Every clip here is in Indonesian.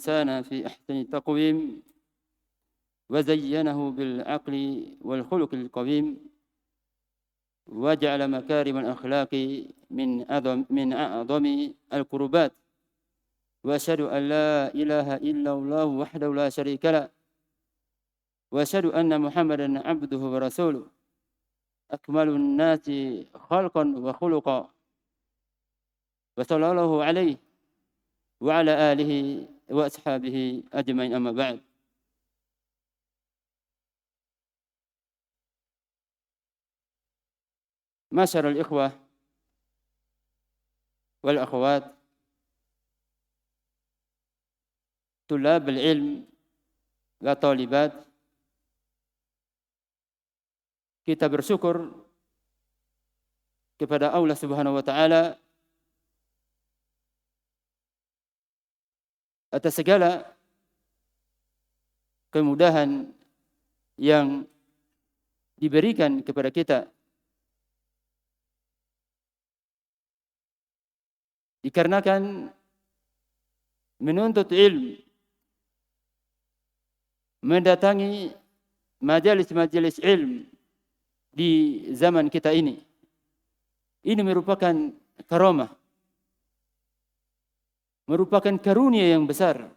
الإنسان في أحسن تقويم وزينه بالعقل والخلق القويم وجعل مكارم الأخلاق من أعظم القربات وأشهد أن لا إله إلا الله وحده لا شريك له وأشهد أن محمدا عبده ورسوله أكمل الناس خلقا وخلقا وصلى الله عليه وعلى آله وأصحابه أجمعين أما بعد. Masyarul ikhwah wal akhwat tulab al-ilm wa talibat, kita bersyukur kepada Allah Subhanahu wa taala atas segala kemudahan yang diberikan kepada kita, dikarenakan menuntut ilmu, mendatangi majelis-majelis ilmu di zaman kita ini merupakan karamah, merupakan karunia yang besar,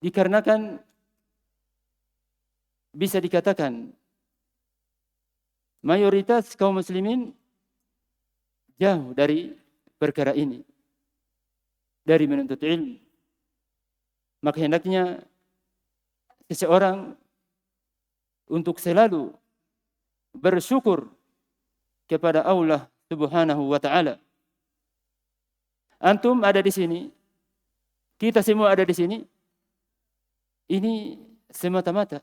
dikarenakan bisa dikatakan mayoritas kaum muslimin jauh dari perkara ini, dari menuntut ilmu. Maka hendaknya seseorang untuk selalu bersyukur kepada Allah Subhanahu wa taala. Antum ada di sini, kita semua ada di sini, ini semata-mata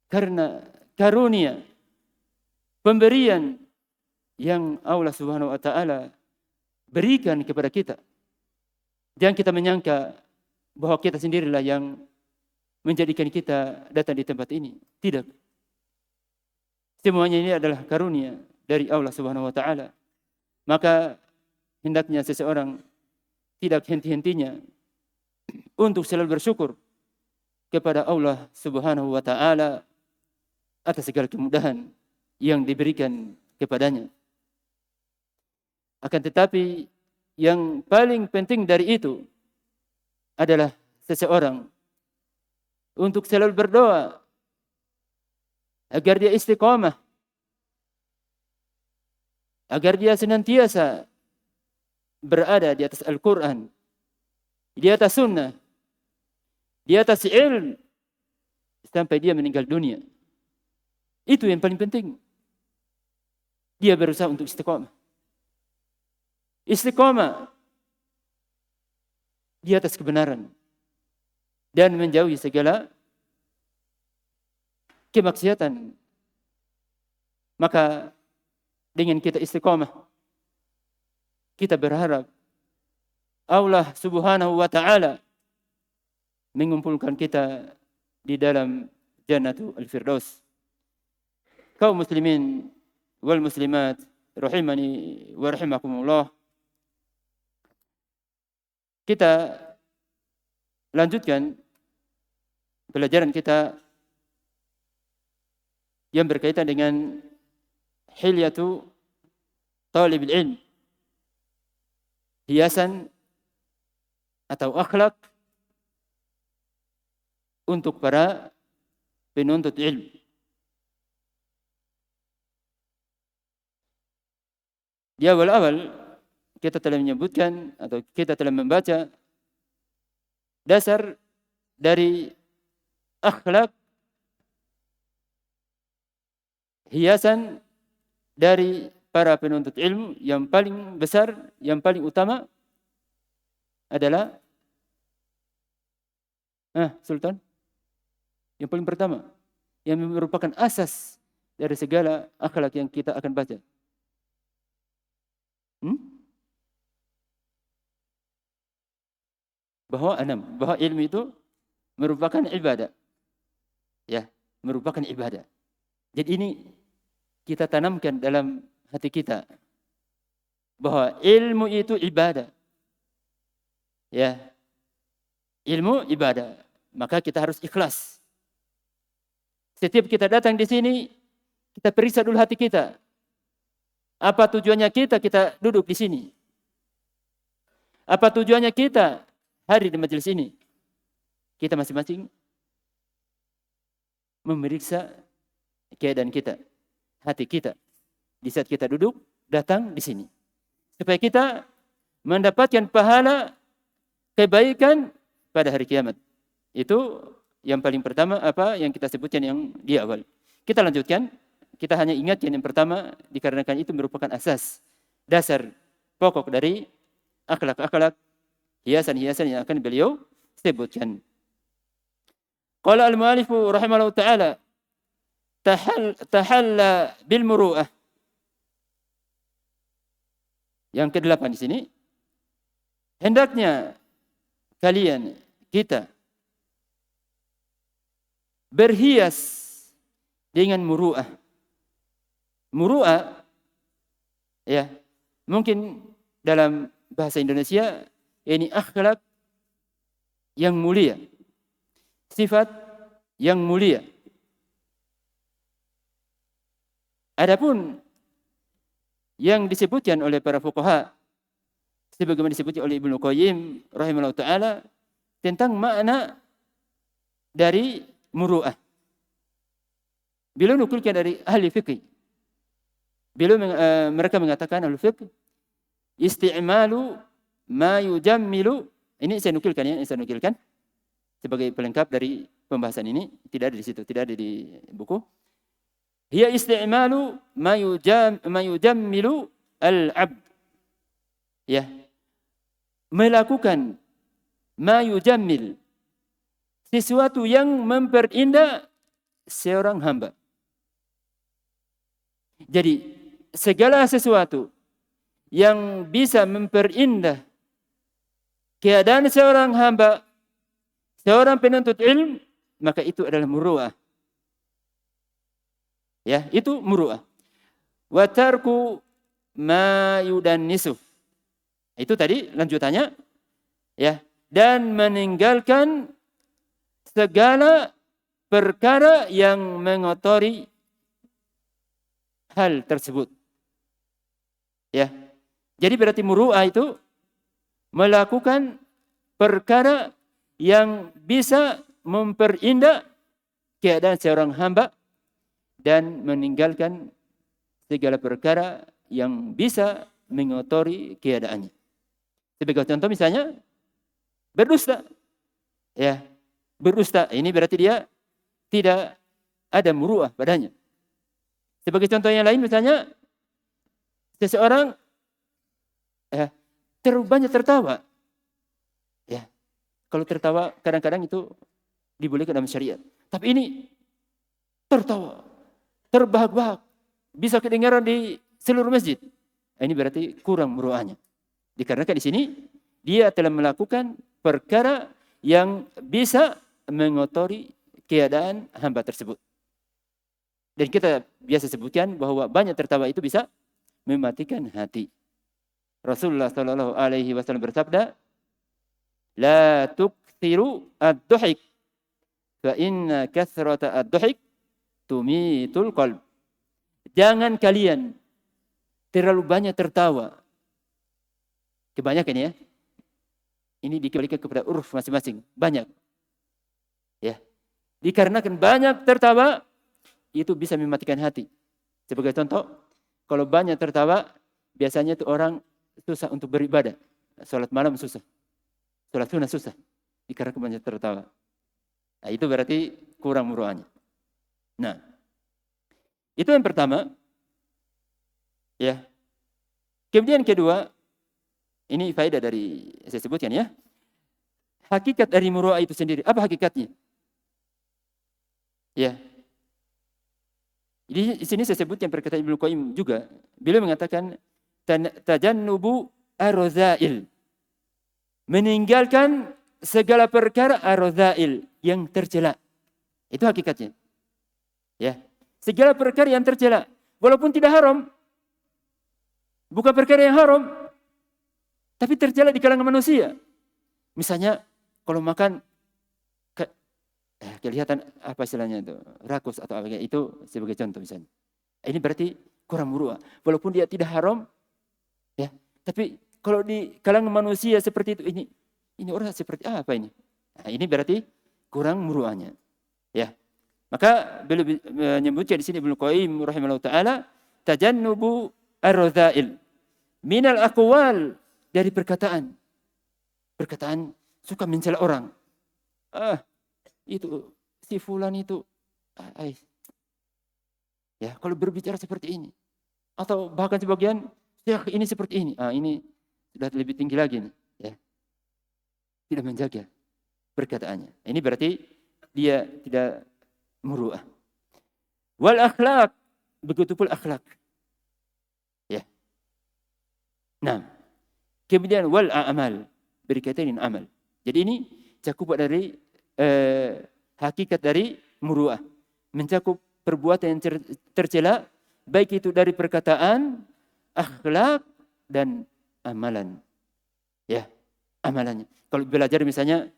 karena karunia, pemberian yang Allah Subhanahu wa taala berikan kepada kita. Jangan kita menyangka bahwa kita sendirilah yang menjadikan kita datang di tempat ini. Tidak. Semuanya ini adalah karunia dari Allah Subhanahu wa taala. Maka hendaknya seseorang tidak henti-hentinya untuk selalu bersyukur kepada Allah Subhanahu wa taala atas segala kemudahan yang diberikan kepadanya. Akan tetapi yang paling penting dari itu adalah seseorang untuk selalu berdoa agar dia istiqamah, agar dia senantiasa berada di atas Al-Quran, di atas sunnah, di atas ilmu sampai dia meninggal dunia. Itu yang paling penting. Dia berusaha untuk istiqamah. Istiqamah di atas kebenaran dan menjauhi segala kemaksiatan. Maka dengan kita istiqamah, kita berharap Allah Subhanahu wa taala mengumpulkan kita di dalam Jannatul Firdaus. Kaum muslimin wal muslimat rahimani wa rahimakumullah. Kita lanjutkan pelajaran kita yang berkaitan dengan hilyatu talibul ilm, hiasan atau akhlak untuk para penuntut ilmu. Di awal-awal kita telah menyebutkan atau kita telah membaca dasar dari akhlak, hiasan dari para penuntut ilmu yang paling besar, yang paling utama adalah Sultan, yang paling pertama, yang merupakan asas dari segala akhlak yang kita akan baca. Bahwa ilmu itu merupakan ibadah. Ya, merupakan ibadah. Jadi ini kita tanamkan dalam hati kita bahwa ilmu itu ibadah. Ya, ilmu ibadah. Maka kita harus ikhlas. Setiap kita datang di sini, kita periksa dulu hati kita. Apa tujuannya kita duduk di sini? Apa tujuannya kita hadir di majelis ini? Kita masing-masing memeriksa keadaan kita, hati kita di saat kita duduk datang di sini, supaya kita mendapatkan pahala kebaikan pada hari kiamat. Itu yang paling pertama apa yang kita sebutkan yang di awal. Kita lanjutkan, kita hanya ingatkan yang pertama dikarenakan itu merupakan asas, dasar pokok dari akhlak-akhlak, hiasan-hiasan yang akan beliau sebutkan. Qala al-mu'allif rahimahullah ta'ala tahalla bil muru'ah. Yang ke-8 di sini, hendaknya kalian, kita berhias dengan muru'ah. Muru'ah, ya, mungkin dalam bahasa Indonesia ini akhlak yang mulia, sifat yang mulia. Adapun yang disebutkan oleh para fuqaha, sebagaimana disebutkan oleh Ibnu Qayyim rahimahullah ta'ala, tentang makna dari muru'ah. Beliau nukilkan dari ahli fikih. Mereka mengatakan ahli fikih, isti'malu ma yujammilu. Ini saya nukilkan sebagai pelengkap dari pembahasan ini, tidak ada di situ, tidak ada di buku. Hiya isti'malu ma yujammilu al-'abd. Ya. Melakukan ma yujammil, sesuatu yang memperindah seorang hamba. Jadi segala sesuatu yang bisa memperindah keadaan seorang hamba, seorang penuntut ilmu, maka itu adalah muru'ah. Ya, itu muru'ah. Wa tarku ma yudannisu. Itu tadi lanjutannya, ya, dan meninggalkan segala perkara yang mengotori hal tersebut. Ya. Jadi berarti muru'ah itu melakukan perkara yang bisa memperindah keadaan seorang hamba dan meninggalkan segala perkara yang bisa mengotori keadaannya. Sebagai contoh misalnya berdusta. Ya, berdusta. Ini berarti dia tidak ada muru'ah padanya. Sebagai contoh yang lain misalnya seseorang terlalu banyak tertawa. Ya. Kalau tertawa kadang-kadang itu dibolehkan dalam syariat. Tapi ini tertawa, terbahak-bahak, bisa kedengaran di seluruh masjid. Ini berarti kurang muru'ahnya. Dikarenakan di sini dia telah melakukan perkara yang bisa mengotori keadaan hamba tersebut. Dan kita biasa sebutkan bahwa banyak tertawa itu bisa mematikan hati. Rasulullah sallallahu alaihi wasallam bersabda, "La tukthiru ad-duhik, fa inna kathrata ad-duhik tumitul qalb." Jangan kalian terlalu banyak tertawa. Kebanyakan ya. Ini dikembalikan kepada uruf masing-masing. Banyak. Ya. Dikarenakan banyak tertawa, itu bisa mematikan hati. Sebagai contoh, kalau banyak tertawa, biasanya itu orang susah untuk beribadah. Salat malam susah. Salat sunnah susah. Dikarenakan banyak tertawa. Nah, itu berarti kurang muru'ahnya. Nah, itu yang pertama. Ya. Kemudian kedua, ini faedah dari saya sebutkan ya. Hakikat dari muru'ah itu sendiri. Apa hakikatnya? Ya. Di sini saya sebutkan perkataan Ibnu Qayyim juga. Beliau mengatakan tajannubu ar-radha'il. Meninggalkan segala perkara ar-radha'il yang tercela. Itu hakikatnya. Ya. Segala perkara yang tercela, walaupun tidak haram. Bukan perkara yang haram, tapi tercela di kalangan manusia. Misalnya kalau makan kelihatan apa istilahnya itu, rakus atau apa itu sebagai contoh misalnya. Ini berarti kurang muruah. Walaupun dia tidak haram, ya, tapi kalau di kalangan manusia seperti itu, ini orang seperti apa ini? Nah, ini berarti kurang muruahnya. Ya. Maka beliau menyebutkan di sini Ibnu Qayyim rahimahullah taala, tajannubu ar-radha'il minal aqwal, dari perkataan. Perkataan suka mencela orang. Itu si fulan itu ya, kalau berbicara seperti ini, atau bahkan sebagian syekh ini seperti ini, ini sudah lebih tinggi lagi nih, ya. Tidak menjaga perkataannya. Ini berarti dia tidak muru'ah. Wal akhlak, begitu pula akhlak. Ya. Nah, kemudian wal a'mal, berkaitan dengan amal. Jadi ini cakupan dari hakikat dari muru'ah, mencakup perbuatan yang tercela, baik itu dari perkataan, akhlak, dan amalan. Ya, amalannya. Kalau belajar misalnya,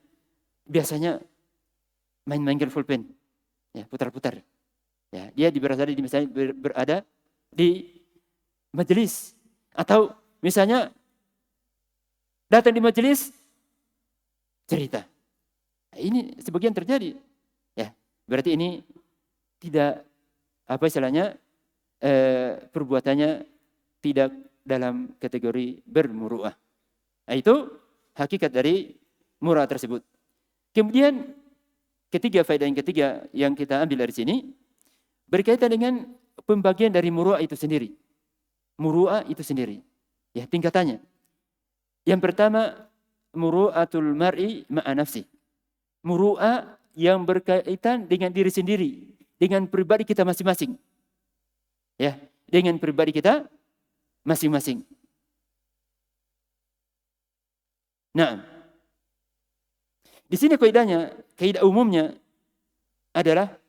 biasanya main-main pulpen, ya, putar-putar. Ya, dia berada di misalnya berada di majelis, atau misalnya datang di majelis cerita. Ini sebagian terjadi, ya. Berarti ini tidak apa istilahnya, perbuatannya tidak dalam kategori bermuru'ah. Nah, itu hakikat dari muru'ah tersebut. Kemudian faedah yang ketiga yang kita ambil dari sini berkaitan dengan pembagian dari muru'ah itu sendiri. Muru'ah itu sendiri, ya, tingkatannya. Yang pertama, muru'atul mar'i ma'a nafsi. Muru'ah yang berkaitan dengan diri sendiri, dengan pribadi kita masing-masing. Ya, dengan pribadi kita masing-masing. Nah, di sini kaidah umumnya adalah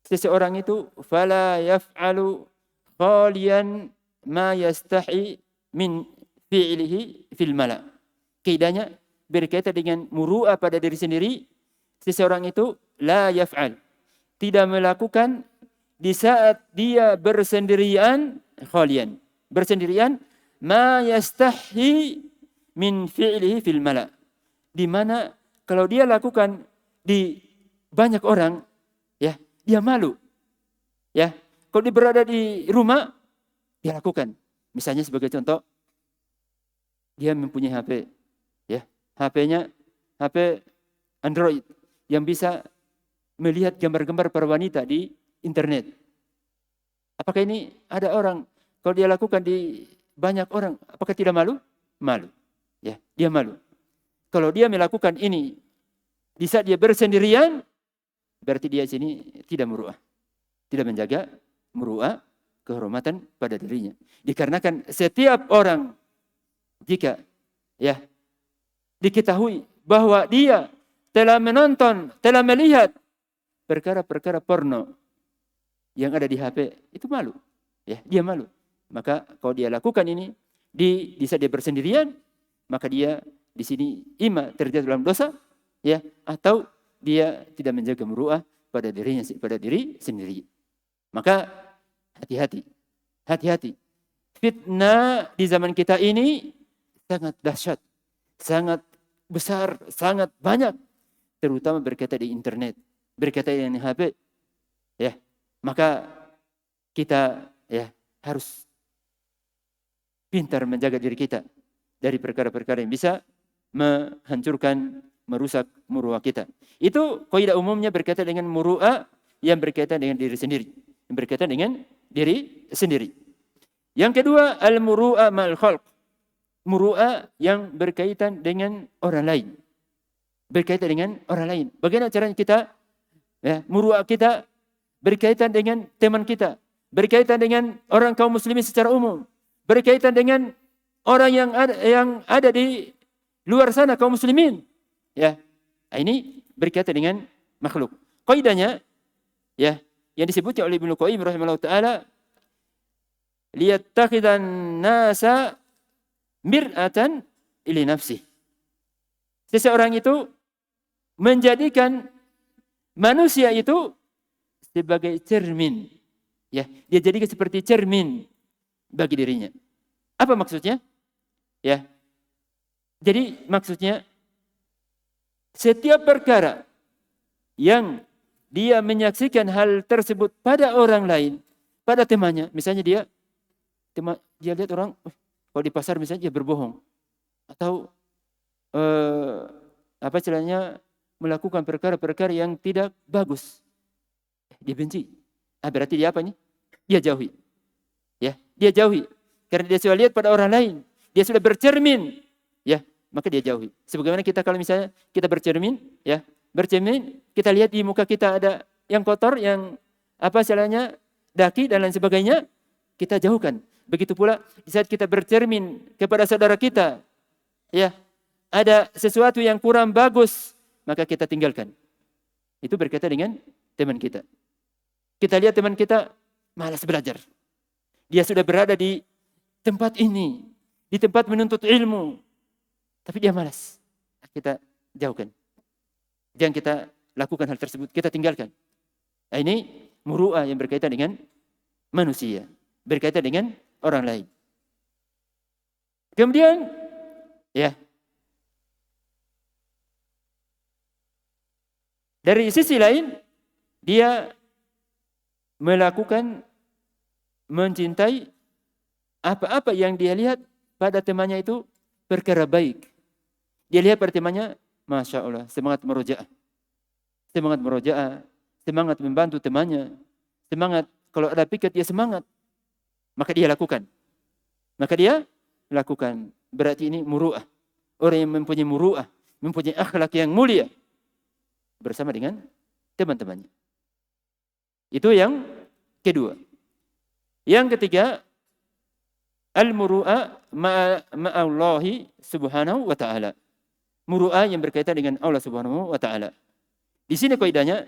seseorang itu fala yaf'alu khalian ma yastahi min fi'lihi fil mala. Kaidahnya berkaitan dengan muru'ah pada diri sendiri, seseorang itu la yaf'al, tidak melakukan di saat dia bersendirian, khalian, bersendirian, ma yastahi min fi'lihi fil mala, di mana kalau dia lakukan di banyak orang, ya, dia malu. Ya, kalau dia berada di rumah, dia lakukan. Misalnya sebagai contoh, dia mempunyai HP, ya, HP-nya HP Android yang bisa melihat gambar-gambar para wanita di internet. Apakah ini ada orang kalau dia lakukan di banyak orang, apakah tidak malu? Malu. Ya, dia malu. Kalau dia melakukan ini di saat dia bersendirian, berarti dia sini tidak muru'ah. Tidak menjaga muru'ah, kehormatan pada dirinya. Dikarenakan setiap orang jika, ya, diketahui bahwa dia telah menonton, telah melihat perkara-perkara porno yang ada di HP, itu malu. Ya, dia malu. Maka kalau dia lakukan ini di saat dia bersendirian, maka dia di sini ima terjatuh dalam dosa, ya, atau dia tidak menjaga muru'ah pada dirinya, pada diri sendiri. Maka hati-hati. Hati-hati. Fitnah di zaman kita ini sangat dahsyat, sangat besar, sangat banyak, terutama berkaitan di internet, berkaitan dengan HP. Ya, maka kita, ya, harus pintar menjaga diri kita dari perkara-perkara yang bisa menghancurkan, merusak muru'ah kita. Itu kaidah umumnya berkaitan dengan muru'ah yang berkaitan dengan diri sendiri, yang berkaitan dengan diri sendiri. Yang kedua, al-muru'ah ma'al khalq. Muru'ah yang berkaitan dengan orang lain. Berkaitan dengan orang lain. Bagaimana caranya kita, ya, muru'ah kita berkaitan dengan teman kita, berkaitan dengan orang kaum muslimin secara umum, berkaitan dengan orang yang ada di luar sana kaum muslimin. Ya, ini berkaitan dengan makhluk. Kaidahnya, ya, yang disebutnya oleh Ibnu Qayyim rahimahullah taala, liyattakhidhan nasa mir'atan ili nafsi. seseorang itu menjadikan manusia itu sebagai cermin. Ya, dia jadikan seperti cermin bagi dirinya. Apa maksudnya? Ya. Jadi maksudnya setiap perkara yang dia menyaksikan hal tersebut pada orang lain, pada temannya, misalnya dia lihat orang kalau di pasar misalnya dia berbohong atau apa istilahnya melakukan perkara-perkara yang tidak bagus, dia benci. Berarti dia apa nih? Dia jauhi. Ya, dia jauhi. Karena dia sudah lihat pada orang lain, dia sudah bercermin, ya, maka dia jauhi. Sebagaimana kita kalau misalnya kita bercermin, ya, bercermin, kita lihat di muka kita ada yang kotor, yang apa istilahnya daki dan lain sebagainya, kita jauhkan. Begitu pula di saat kita bercermin kepada saudara kita, ya, ada sesuatu yang kurang bagus, maka kita tinggalkan. Itu berkaitan dengan teman kita. Kita lihat teman kita malas belajar. Dia sudah berada di tempat ini, di tempat menuntut ilmu, tapi dia malas. Kita jauhkan. Jangan kita lakukan hal tersebut, kita tinggalkan. Nah, ini muru'ah yang berkaitan dengan manusia, berkaitan dengan orang lain. Kemudian, ya, dari sisi lain, dia melakukan mencintai apa-apa yang dia lihat pada temannya itu perkara baik. Dia lihat pada temannya, Masya Allah, semangat merojaah. Semangat merojaah, semangat membantu temannya, semangat kalau ada piket dia semangat. Maka dia lakukan. Maka dia lakukan. Berarti ini muru'ah. Orang yang mempunyai muru'ah, mempunyai akhlak yang mulia bersama dengan teman-temannya. Itu yang kedua. Yang ketiga, al-muru'ah ma'allahi subhanahu wa ta'ala. Muru'ah yang berkaitan dengan Allah subhanahu wa ta'ala. Di sini kaidahnya,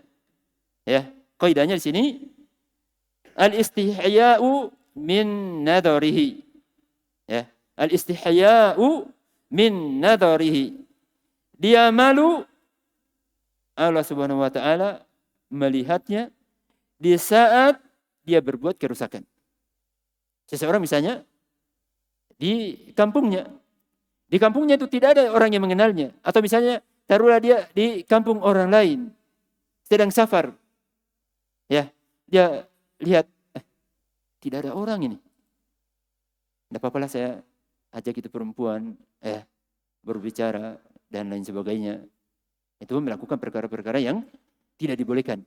ya, kaidahnya di sini al-istihya'u min nadarihi. Ya, al-istihya'u min nadarihi. Dia malu Allah subhanahu wa ta'ala melihatnya di saat dia berbuat kerusakan. Seseorang misalnya di kampungnya itu tidak ada orang yang mengenalnya. Atau misalnya taruhlah dia di kampung orang lain, sedang safar. Ya, dia lihat, tidak ada orang ini. Tidak apa-apalah saya ajak itu perempuan, berbicara dan lain sebagainya. Itu melakukan perkara-perkara yang tidak dibolehkan.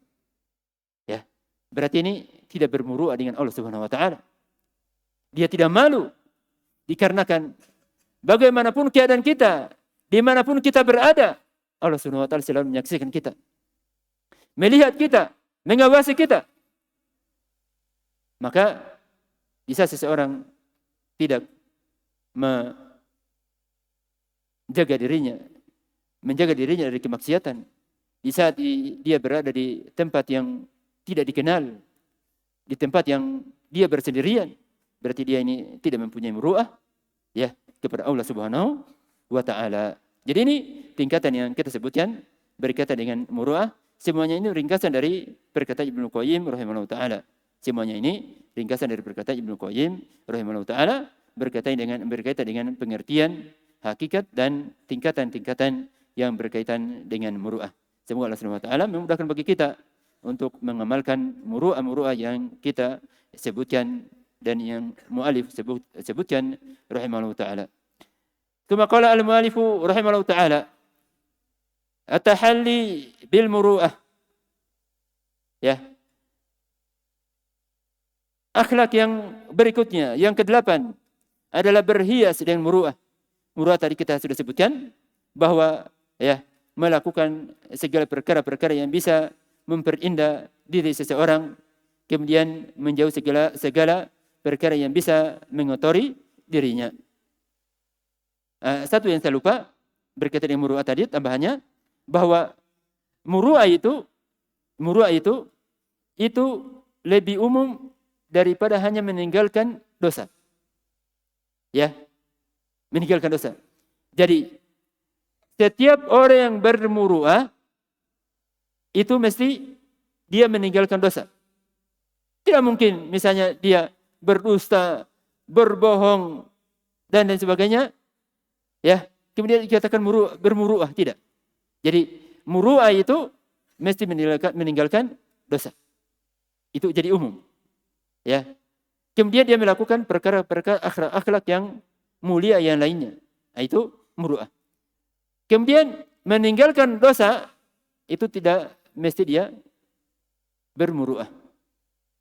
Ya, berarti ini tidak bermuru'ah dengan Allah Subhanahu wa taala. Dia tidak malu dikarenakan bagaimanapun keadaan kita, dimanapun kita berada, Allah Subhanahu wa taala selalu menyaksikan kita, melihat kita, mengawasi kita. Maka bisa seseorang tidak menjaga dirinya dari kemaksiatan di saat dia berada di tempat yang tidak dikenal, di tempat yang dia bersendirian, berarti dia ini tidak mempunyai muru'ah, ya, kepada Allah Subhanahu wa taala. Jadi ini tingkatan yang kita sebutkan berkaitan dengan muru'ah. Semuanya ini ringkasan dari perkataan Ibnu Qayyim rahimahullah taala. Semuanya ini ringkasan dari perkataan Ibnu Qayyim rahimahullah taala berkaitan dengan pengertian hakikat dan tingkatan-tingkatan yang berkaitan dengan muru'ah. Semoga Allah Subhanahu wa taala memudahkan bagi kita untuk mengamalkan muru'ah yang kita sebutkan dan yang mu'alif sebutkan rahimahullah ta'ala. Tsumma qala al-mu'alifu rahimahullah ta'ala, at-tahalli bil muru'ah. Ya. Akhlak yang berikutnya, yang ke-8 adalah berhias dengan muru'ah. Muru'ah tadi kita sudah sebutkan bahwa ya, melakukan segala perkara-perkara yang bisa memperindah diri seseorang, kemudian menjauh segala perkara yang bisa mengotori dirinya. Satu yang saya lupa berkaitan dengan muru'ah tadi, tambahannya bahwa muru'ah itu lebih umum daripada hanya meninggalkan dosa. Ya, meninggalkan dosa. Jadi setiap orang yang bermuru'ah itu mesti dia meninggalkan dosa. Tidak mungkin misalnya dia berdusta, berbohong, dan lain sebagainya. Ya, kemudian dikatakan bermuru'ah, tidak. Jadi muru'ah itu mesti meninggalkan dosa. Itu jadi umum. Ya. Kemudian dia melakukan perkara-perkara akhlak yang mulia yang lainnya. Nah, itu muru'ah. Kemudian meninggalkan dosa itu tidak mesti dia bermuru'ah.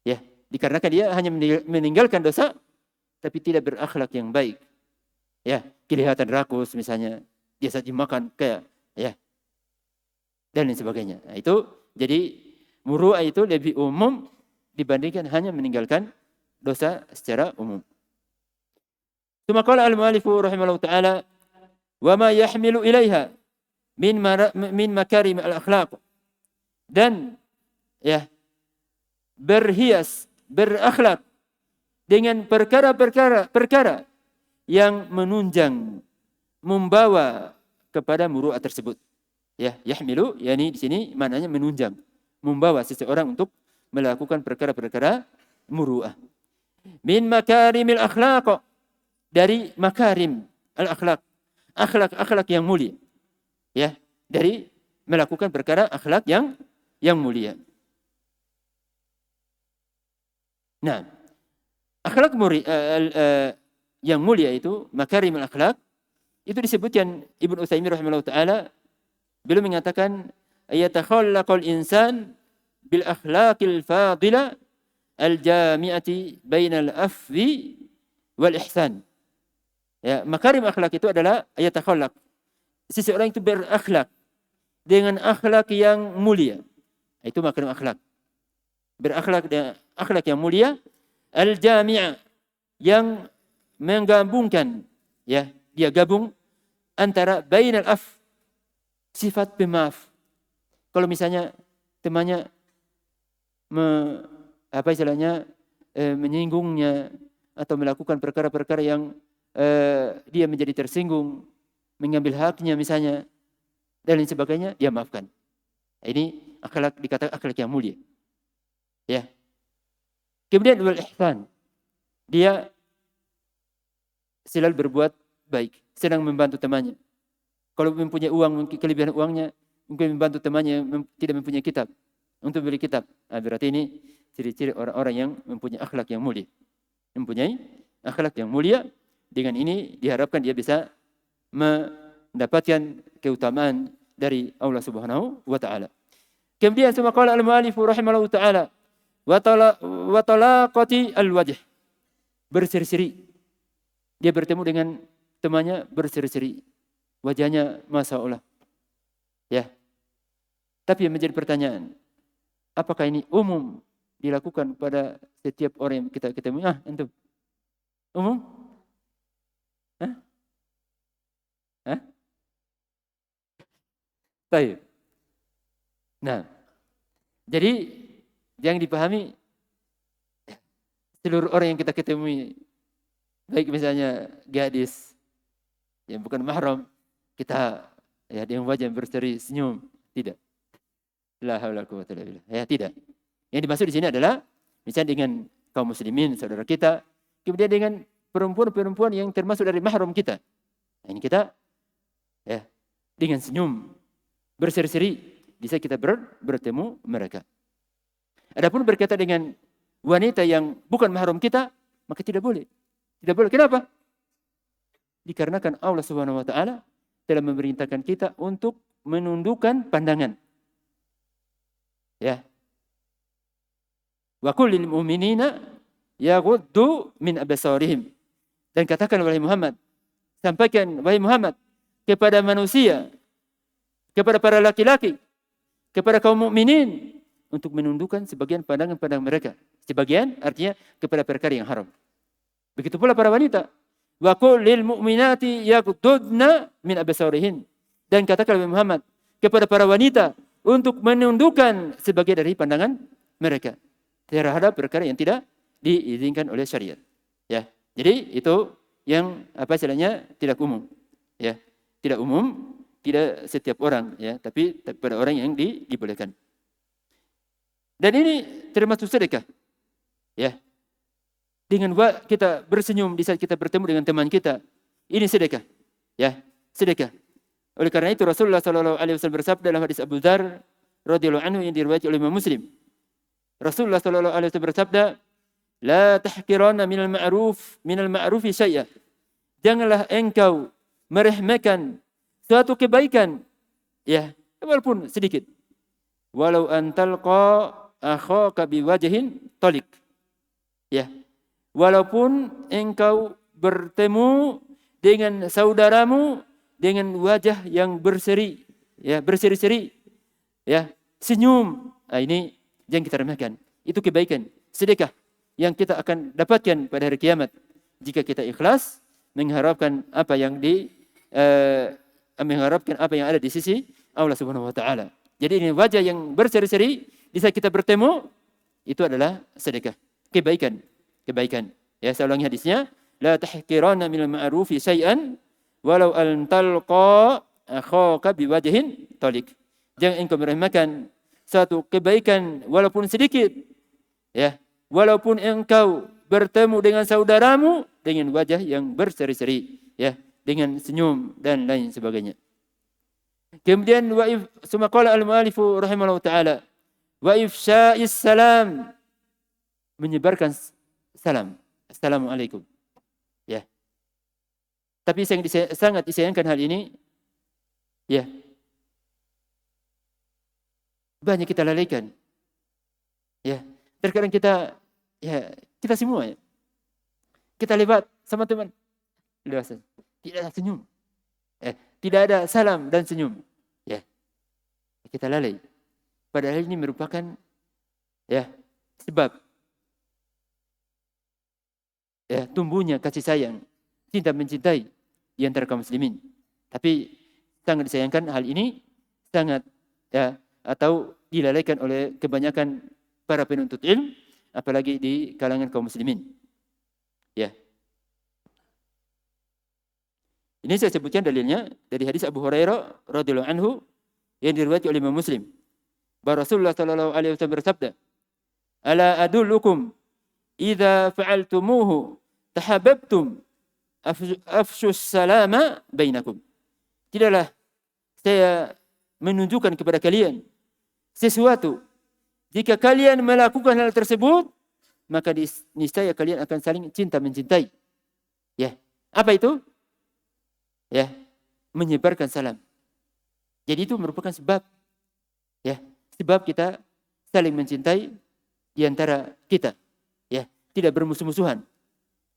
Ya, dikarenakan dia hanya meninggalkan dosa tapi tidak berakhlak yang baik. Ya, kelihatan rakus misalnya, dia saja makan kayak ya. Dan lain sebagainya. Nah, itu jadi muru'ah itu lebih umum dibandingkan hanya meninggalkan dosa secara umum. Tsumma qala al-mu'allifu rahimahullah taala wa ma yahmilu ilaiha min makarim al-akhlaq. Dan ya, berhias, berakhlak dengan perkara yang menunjang, membawa kepada muru'ah tersebut. Ya, yahmilu, yakni di sini maknanya menunjang, membawa seseorang untuk melakukan perkara-perkara muru'ah. Min makarimil akhlaq, dari makarim al-akhlaq, akhlak yang mulia. Ya, dari melakukan perkara akhlak yang mulia. Nah, akhlak yang mulia itu, makarim al-akhlaq, itu disebutkan Ibnu Utsaimin rahimahullah taala, beliau mengatakan ayatakhallaqul insan bil akhlaqil fadila al jami'ati bainal afwi wal ihsan. Ya, makarim akhlak itu adalah ayatakhallaq, seseorang itu berakhlak dengan akhlak yang mulia. Itu makarim akhlak. Berakhlak dengan akhlak yang mulia, al jami'ah, yang menggabungkan, ya, dia gabung antara bainal af, sifat pemaaf. Kalau misalnya temannya menyinggungnya atau melakukan perkara-perkara yang dia menjadi tersinggung, mengambil haknya misalnya, dan lain sebagainya, dia maafkan. Ini akhlak, dikatakan akhlak yang mulia. Ya. Kemudian wal ihsan, dia selalu berbuat baik, senang membantu temannya. Kalau mempunyai uang, kelebihan uangnya, mungkin membantu temannya yang tidak mempunyai kitab untuk beli kitab. Nah, berarti ini ciri-ciri orang-orang yang mempunyai akhlak yang mulia. Mempunyai akhlak yang mulia, dengan ini diharapkan dia bisa mendapatkan keutamaan dari Allah Subhanahu wa taala. Kemudian summa qala al-mu'allif rahimahullah taala wa talaqati al-wajh, berseri-seri. Dia bertemu dengan temannya berseri-seri, wajahnya Masya Allah. Ya. Tapi yang menjadi pertanyaan, apakah ini umum dilakukan pada setiap orang yang kita ketemu? Antum. Umum? Baik. Nah, jadi yang dipahami, seluruh orang yang kita ketemu, baik misalnya gadis yang bukan mahram, kita ya dengan wajah yang berseri senyum, tidak. La haula wala quwwata illa billah. Ya, tidak. Yang dimaksud di sini adalah misalnya dengan kaum muslimin, saudara kita, kemudian dengan perempuan-perempuan yang termasuk dari mahram kita. Nah, ini kita ya dengan senyum, berseri-seri, bisa kita bertemu mereka. Adapun berkata dengan wanita yang bukan mahram kita, maka tidak boleh. Tidak boleh. Kenapa? Dikarenakan Allah Subhanahu wa taala telah memerintahkan kita untuk menundukkan pandangan. Ya. Wa qul lil mu'minina yaghuddu min absarihim. Dan katakan wahai Muhammad, sampaikan wahai Muhammad kepada manusia, kepada para laki-laki, kepada kaum mukminin untuk menundukkan sebagian pandangan-pandangan mereka. Sebagian artinya kepada perkara yang haram. Begitu pula para wanita. Wa qul lil mu'minati yaghuddna min absarihin. Dan katakan wahai Muhammad kepada para wanita untuk menundukkan sebagian dari pandangan mereka terhadap perkara yang tidak diizinkan oleh syariat. Ya. Jadi itu yang istilahnya tidak umum. Ya, tidak umum tidak setiap orang ya, tapi pada orang yang dibolehkan. Dan ini termasuk sedekah. Ya. Dengan kita bersenyum di saat kita bertemu dengan teman kita, ini sedekah. Ya, sedekah. Oleh karena itu Rasulullah sallallahu alaihi wasallam bersabda dalam hadis Abu Dzar radhiyallahu anhu yang diriwayatkan oleh Imam Muslim. Rasulullah sallallahu alaihi wasallam bersabda, "La tahqiranna minal ma'rufi syai'a." Janganlah engkau meremehkan suatu kebaikan, ya, walaupun sedikit. Walau antalqa akhaka biwajhin talik. Ya. Walaupun engkau bertemu dengan saudaramu dengan wajah yang berseri, ya, berseri-seri, ya, senyum. Nah, ini jangan kita remehkan. Itu kebaikan, sedekah yang kita akan dapatkan pada hari kiamat jika kita ikhlas mengharapkan apa yang ada di sisi Allah Subhanahu wa taala. Jadi ini wajah yang berseri-seri di saat kita bertemu itu adalah sedekah, kebaikan. Ya, saya ulangi hadisnya, la tahqiranna minal ma'rufi syai'an walau an talqa akhaka biwajhin talik. Jangan engkau meremehkan satu kebaikan walaupun sedikit. Ya, walaupun engkau bertemu dengan saudaramu dengan wajah yang berseri-seri, ya, dengan senyum dan lain sebagainya. Kemudian summa qala al-mu'allifu rahimahullah taala wa ifsya'is salam, menyebarkan salam. Assalamualaikum. Ya. Tapi sangat disayangkan hal ini. Ya. Banyak kita lalaikan. Ya. Terkadang kita semua ya. Kita lewat sama teman. Lewat saja. Tidak ada senyum. Tidak ada salam dan senyum. Ya. Kita lalai. Padahal ini merupakan ya sebab ya tumbuhnya kasih sayang, cinta mencintai di antara kaum muslimin. Tapi sangat disayangkan hal ini sangat ya atau dilalaikan oleh kebanyakan para penuntut ilmu, apalagi di kalangan kaum muslimin. Ya. Ini saya sebutkan dalilnya dari hadis Abu Hurairah radhiyallahu anhu yang diriwayatkan oleh Imam Muslim. Bahwa Rasulullah sallallahu alaihi wasallam bersabda, "Ala adullukum idza fa'altumuhu tahabbtum afshus salama bainakum." Tidaklah saya menunjukkan kepada kalian sesuatu, jika kalian melakukan hal tersebut maka niscaya kalian akan saling cinta mencintai. Ya, apa itu? Ya, menyebarkan salam. Jadi itu merupakan sebab, ya, sebab kita saling mencintai di antara kita. Ya, tidak bermusuh-musuhan.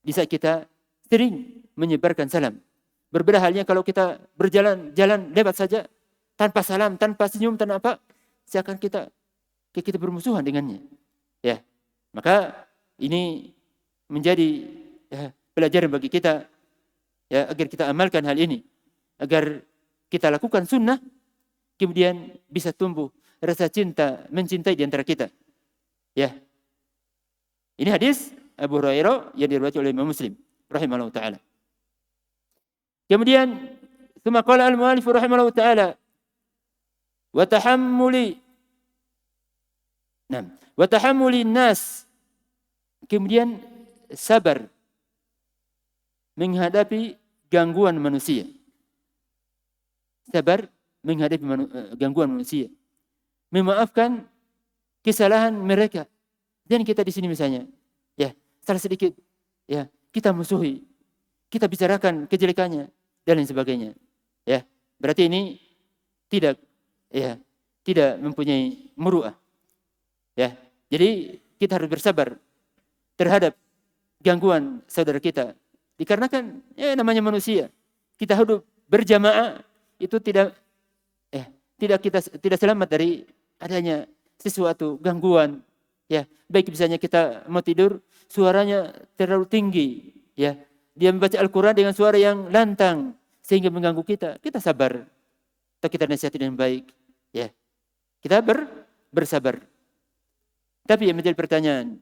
Di saat kita sering menyebarkan salam. Berbeda halnya kalau kita berjalan lewat saja tanpa salam, tanpa senyum, tanpa apa, seakan kita bermusuhan dengannya. Ya, maka ini menjadi pelajaran bagi kita, ya, agar kita amalkan hal ini, agar kita lakukan sunnah, kemudian bisa tumbuh rasa cinta mencintai di antara kita. Ya, ini hadis Abu Hurairah yang diriwayatkan oleh Imam Muslim rahimahullah taala. Kemudian tsumma qala al-mu'allif rahimahullah taala wa tahammuli nas, kemudian sabar menghadapi gangguan manusia. Sabar menghadapi gangguan manusia. Memaafkan kesalahan mereka. Dan kita di sini misalnya, ya, salah sedikit, ya, kita musuhi, kita bicarakan kejelekannya dan lain sebagainya. Ya, berarti ini tidak mempunyai muru'ah. Ya, jadi kita harus bersabar terhadap gangguan saudara kita. Dikarenakan ya namanya manusia, kita hidup berjamaah itu tidak selamat dari adanya sesuatu gangguan. Ya, baik misalnya kita mau tidur, suaranya terlalu tinggi, ya. Dia membaca Al-Qur'an dengan suara yang lantang sehingga mengganggu kita. Kita sabar. Atau kita nasihati dengan baik, ya. Kita bersabar. Tapi yang menjadi pertanyaan,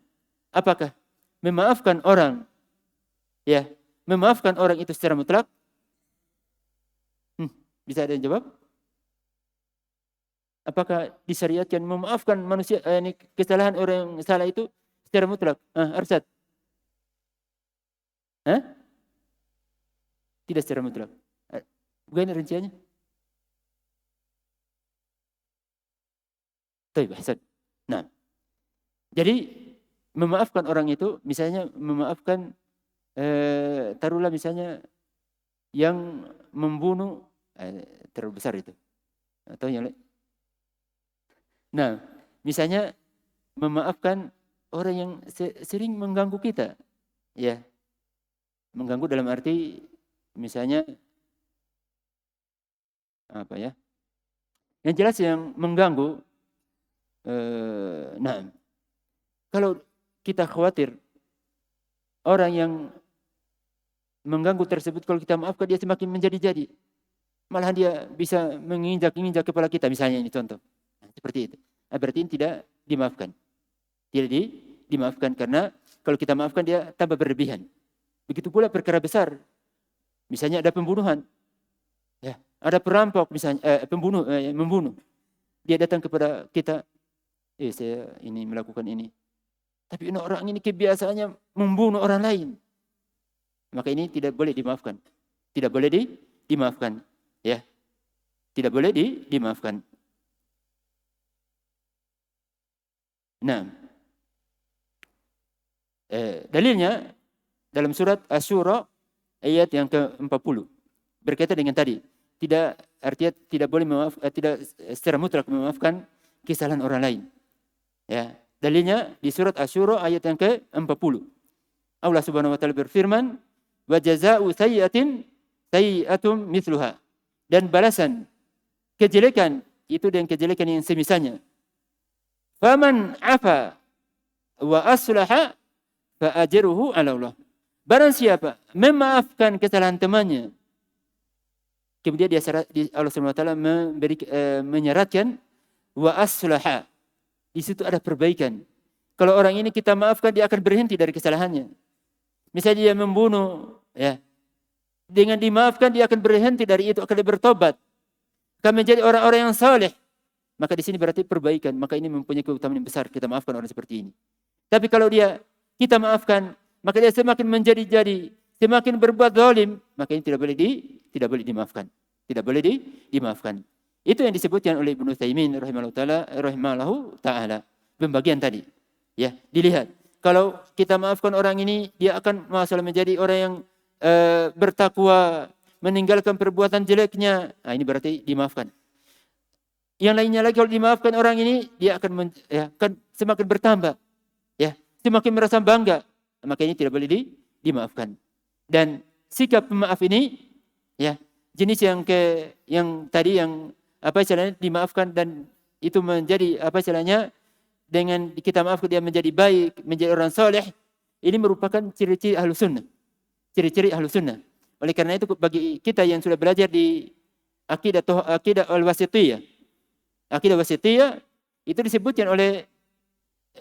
apakah memaafkan orang, ya, memaafkan orang itu secara mutlak? Bisa ada yang jawab? Apakah disyariatkan memaafkan manusia ini kesalahan orang yang salah itu secara mutlak? Arsyad. Tidak secara mutlak. Bagaimana rinciannya? Baik, Hasan. Nah, jadi memaafkan orang itu, misalnya memaafkan, taruhlah misalnya yang membunuh, terlalu besar itu, atau yang lain. Nah, misalnya memaafkan orang yang sering mengganggu kita, ya, mengganggu dalam arti misalnya apa ya? Yang jelas yang mengganggu. Nah, kalau kita khawatir orang yang mengganggu tersebut, kalau kita maafkan dia semakin menjadi-jadi, malahan dia bisa menginjak kepala kita, misalnya ini contoh. Seperti itu. Berarti ini tidak dimaafkan. Tidak dimaafkan karena kalau kita maafkan dia tambah berlebihan. Begitu pula perkara besar. Misalnya ada pembunuhan. Ya, ada perampok misalnya, pembunuh, membunuh. Dia datang kepada kita, saya ini melakukan ini. Tapi orang ini kebiasaannya membunuh orang lain. Maka ini tidak boleh dimaafkan. Tidak boleh dimaafkan. Ya. Tidak boleh dimaafkan. Nah, dalilnya dalam surat Asy-Syura ayat yang ke-40 berkaitan dengan tadi. Artinya tidak boleh tidak secara mutlak memaafkan kesalahan orang lain. Ya, dalilnya di surat Asy-Syura ayat yang ke-40. Allah Subhanahu wa taala berfirman, "Wa jazaa'u sayyi'atin sayyi'atun mithluha." Dan balasan kejelekan itu dengan kejelekan yang semisalnya. Faman afa wa aslaha fa ajruhu 'ala Allah. Barang siapa memaafkan kesalahan temannya, kemudian Allah Subhanahu wa taala menyeratkan wa aslaha. Di situ ada perbaikan. Kalau orang ini kita maafkan, dia akan berhenti dari kesalahannya. Misalnya dia membunuh, ya. Dengan dimaafkan dia akan berhenti dari itu, akan bertobat. Akan menjadi orang-orang yang saleh. Maka di sini berarti perbaikan. Maka ini mempunyai keutamaan yang besar, kita maafkan orang seperti ini. Tapi kalau kita maafkan, maka dia semakin menjadi-jadi, semakin berbuat zalim, maka ini tidak boleh dimaafkan. Tidak boleh dimaafkan. Itu yang disebutkan oleh Ibnu Utsaimin rahimahullahu taala. Pembagian tadi. Ya, dilihat. Kalau kita maafkan orang ini, dia akan masalah menjadi orang yang bertakwa, meninggalkan perbuatan jeleknya. Nah, ini berarti dimaafkan. Yang lainnya lagi, kalau dimaafkan orang ini, dia akan semakin bertambah, ya, semakin merasa bangga. Maka ini tidak boleh dimaafkan. Dan sikap pemaaf ini, ya, jenis yang tadi yang dimaafkan dan itu menjadi dengan kita maafkan dia menjadi baik, menjadi orang soleh. Ini merupakan ciri-ciri Ahlus Sunnah. Ciri-ciri Ahlus Sunnah. Oleh karena itu bagi kita yang sudah belajar di akidah al-wasithiyah, akidah wasithiyah itu disebutkan oleh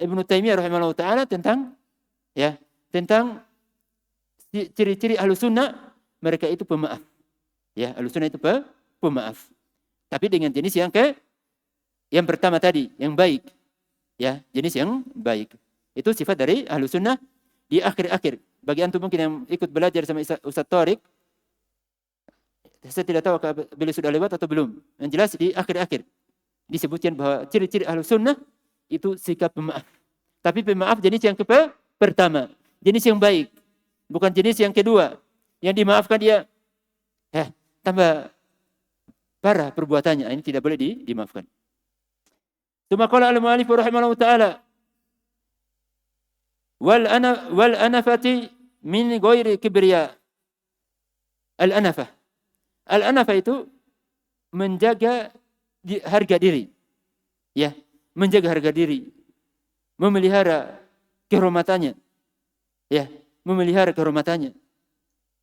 Ibnu Taimiyah rahimahullah taala tentang ciri-ciri Ahlus Sunnah, mereka itu pemaaf. Ya, Ahlus Sunnah itu pemaaf. Tapi dengan jenis yang pertama tadi, yang baik. Ya, jenis yang baik. Itu sifat dari Ahlus Sunnah di akhir-akhir. Bagi antum mungkin yang ikut belajar sama Ustaz Tariq, saya tidak tahu apakah beliau sudah lewat atau belum. Yang jelas di akhir-akhir disebutkan bahwa ciri-ciri Ahlus Sunnah itu sikap pemaaf. Tapi pemaaf jenis yang pertama, jenis yang baik, bukan jenis yang kedua. Yang dimaafkan dia tambah parah perbuatannya. Ini tidak boleh dimaafkan. Tsumma qala al-mu'allif rahimahullah taala wal anafati min ghairi kibriya. Al-anafah. Al-anafah itu menjaga harga diri. Ya, menjaga harga diri. Memelihara kehormatannya. Ya, memelihara kehormatannya.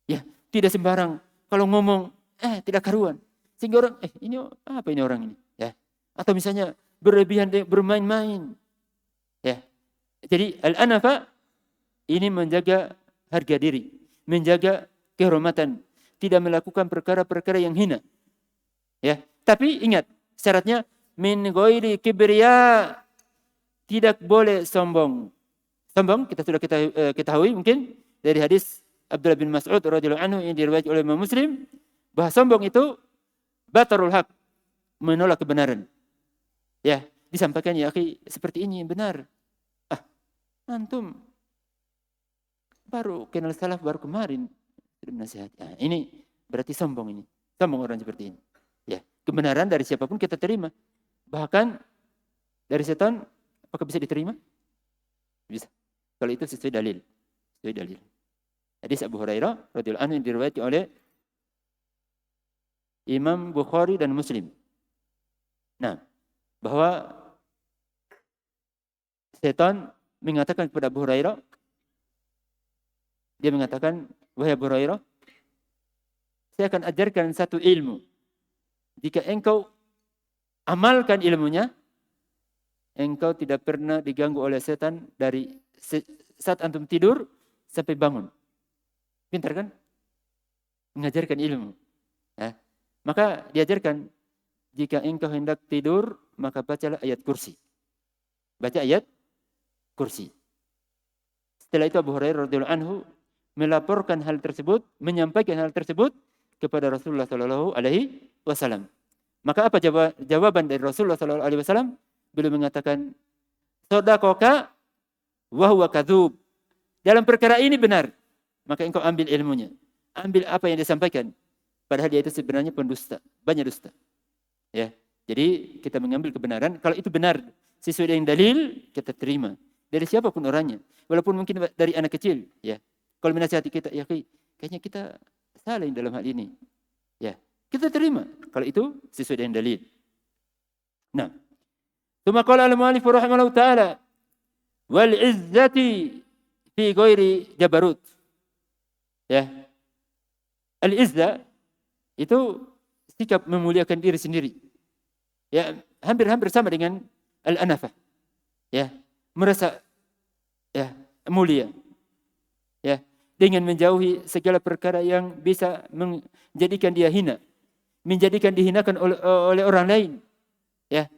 Ya, tidak sembarang kalau ngomong tidak karuan. Sehingga orang ini apa ini orang ini, ya. Atau misalnya berlebihan bermain-main. Ya. Jadi al-anafa ini menjaga harga diri, menjaga kehormatan, tidak melakukan perkara-perkara yang hina. Ya, tapi ingat syaratnya min ghairi kibriya, tidak boleh sombong. Sombong kita sudah ketahui mungkin dari hadis Abdullah bin Mas'ud radhiyallahu anhu yang diriwayatkan oleh Imam Muslim, bahwa sombong itu batarul haq, menolak kebenaran. Ya, disampaikan ya akhi, seperti ini yang benar. Antum baru kenal salaf baru kemarin sudah menasihati. Ini berarti sombong ini. Sombong orang seperti ini. Ya, kebenaran dari siapapun kita terima. Bahkan dari setan apakah bisa diterima? Bisa. Kalau itu sesuai dalil. Sesuai dalil. Hadis Abu Hurairah radhiyallahu anhu yang diriwayatkan oleh Imam Bukhari dan Muslim. Nah, bahwa setan mengatakan kepada Abu Hurairah, dia mengatakan, wahai Abu Hurairah, saya akan ajarkan satu ilmu. Jika engkau amalkan ilmunya, engkau tidak pernah diganggu oleh setan dari saat antum tidur sampai bangun. Pintar kan? Mengajarkan ilmu. Ya. Maka diajarkan, jika engkau hendak tidur, maka bacalah ayat kursi. Baca ayat kursi. Setelah itu Abu Hurairah radhiyallahu anhu melaporkan hal tersebut, menyampaikan hal tersebut kepada Rasulullah sallallahu alaihi wasallam. Maka apa jawaban dari Rasulullah sallallahu alaihi wasallam? Beliau mengatakan, "Shadaqaka wa huwa kadzub." Dalam perkara ini benar, maka engkau ambil ilmunya. Ambil apa yang disampaikan. Padahal dia itu sebenarnya pendusta, banyak dusta. Ya. Jadi kita mengambil kebenaran, kalau itu benar sesuai dengan dalil, kita terima. Dari siapapun orangnya, walaupun mungkin dari anak kecil, ya. Kalau menasihati kita, ya kayaknya kita salah dalam hal ini. Ya, kita terima kalau itu sesuai dengan dalil. Nah, tsumma qala al-mu'allif rahimahullah taala wal izzati fi ghairi jabarut. Ya. Al-izza itu sikap memuliakan diri sendiri. Ya, hampir-hampir sama dengan al-anafah. Ya, merasa ya mulia. Ya, dengan menjauhi segala perkara yang bisa menjadikan dia hina, menjadikan dihinakan oleh orang lain. Ya.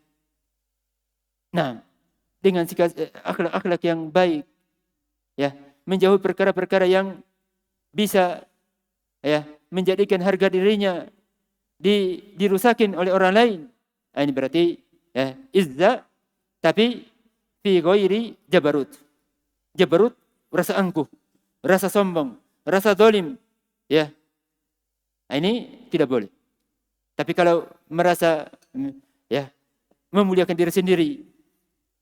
Nah, dengan sikap akhlak-akhlak yang baik, ya, menjauhi perkara-perkara yang bisa ya menjadikan harga dirinya dirusakin oleh orang lain. Ini berarti ya izza, tapi fi ghairi jabarut. Jabarut rasa angkuh, rasa sombong, rasa zalim, ya. Ini tidak boleh. Tapi kalau merasa ya memuliakan diri sendiri,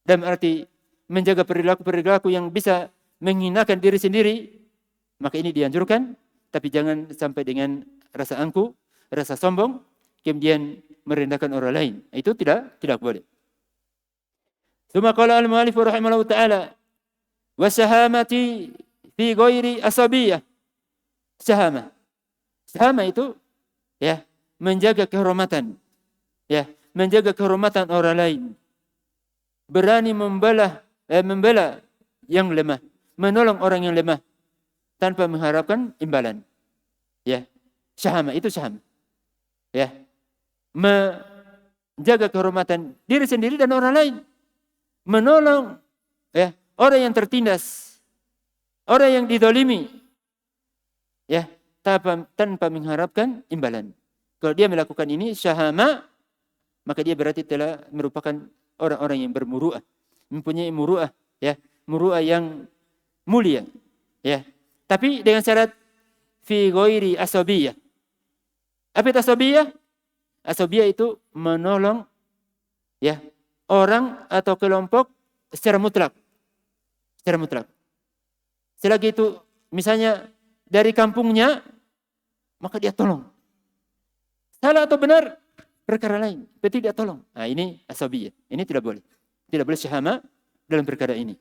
dalam arti menjaga perilaku-perilaku yang bisa menghinakan diri sendiri, maka ini dianjurkan, tapi jangan sampai dengan rasa angkuh, rasa sombong, kemudian merendahkan orang lain. Itu tidak boleh. Tsumma qala al-mu'allif rahimahullah taala wa syahamati fi ghairi asabiyah. Syahama itu ya menjaga kehormatan. Ya, menjaga kehormatan orang lain. Berani membela yang lemah, menolong orang yang lemah tanpa mengharapkan imbalan. Ya, syahama itu syahama. Ya, menjaga kehormatan diri sendiri dan orang lain, menolong ya orang yang tertindas, orang yang didolimi, ya tanpa mengharapkan imbalan. Kalau dia melakukan ini syahama, maka dia berarti telah merupakan orang-orang yang bermuru'ah, mempunyai muru'ah, ya, muru'ah yang mulia, ya. Tapi dengan syarat fi ghairi asabiyah. Apa itu asabiyah? Asabiyah itu menolong ya orang atau kelompok secara mutlak. Secara mutlak. Selagi itu misalnya dari kampungnya, maka dia tolong. Salah atau benar perkara lain, berarti dia tolong. Nah, ini asabiyah. Ini tidak boleh. Tidak boleh syahama dalam perkara ini.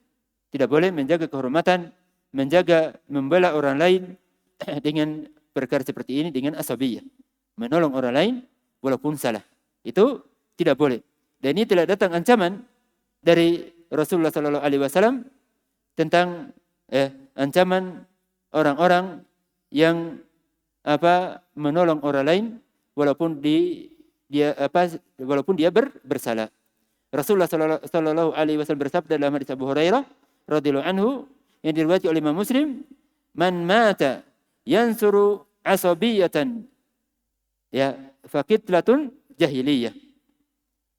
Tidak boleh menjaga kehormatan, membela orang lain dengan perkara seperti ini dengan asabiyah. Menolong orang lain walaupun salah. Itu tidak boleh. Dan ini telah datang ancaman dari Rasulullah sallallahu alaihi wasallam tentang ancaman orang-orang yang menolong orang lain walaupun walaupun dia bersalah. Rasulullah sallallahu alaihi wasallam bersabda dalam hadis Abu Hurairah radhiyallahu anhu yang diriwayatkan oleh Imam Muslim, "Man mata yansuru asabiyatan ya faqitlatun jahiliyah."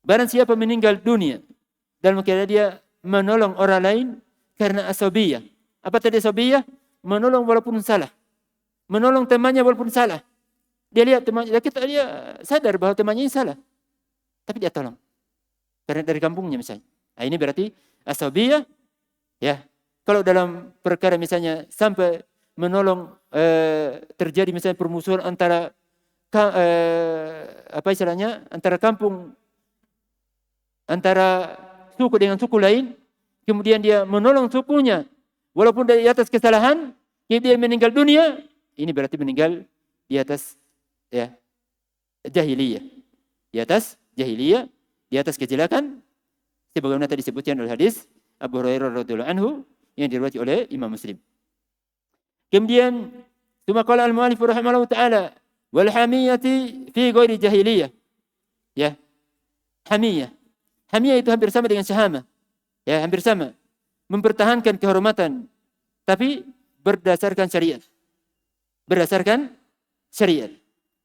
Barang siapa meninggal dunia dalam keadaan dia menolong orang lain karena asabiyah. Apa tadi asabiyah? Menolong walaupun salah. Menolong temannya walaupun salah. Dia lihat temannya, dia sadar bahwa temannya salah. Tapi dia tolong. Karena dari kampungnya misalnya. Nah, ini berarti asabiyah. Ya. Kalau dalam perkara misalnya sampai menolong terjadi misalnya permusuhan antara antara kampung, antara suku dengan suku lain, kemudian dia menolong sukunya walaupun dari atas kesalahan, dia meninggal dunia, ini berarti meninggal di atas jahiliyah. Di atas jahiliyah, di atas kejelekan, sebagaimana tadi disebutkan oleh hadis Abu Hurairah radhiyallahu anhu yang diriwayatkan oleh Imam Muslim. Kemudian tsumma qala al-mu'allif rahimahullah taala wal hamiyati fi ghairi jahiliyah. Ya. Hamiyah. Hamiyah itu hampir sama dengan syahama. Ya, hampir sama. Mempertahankan kehormatan tapi berdasarkan syariat. Berdasarkan syariat.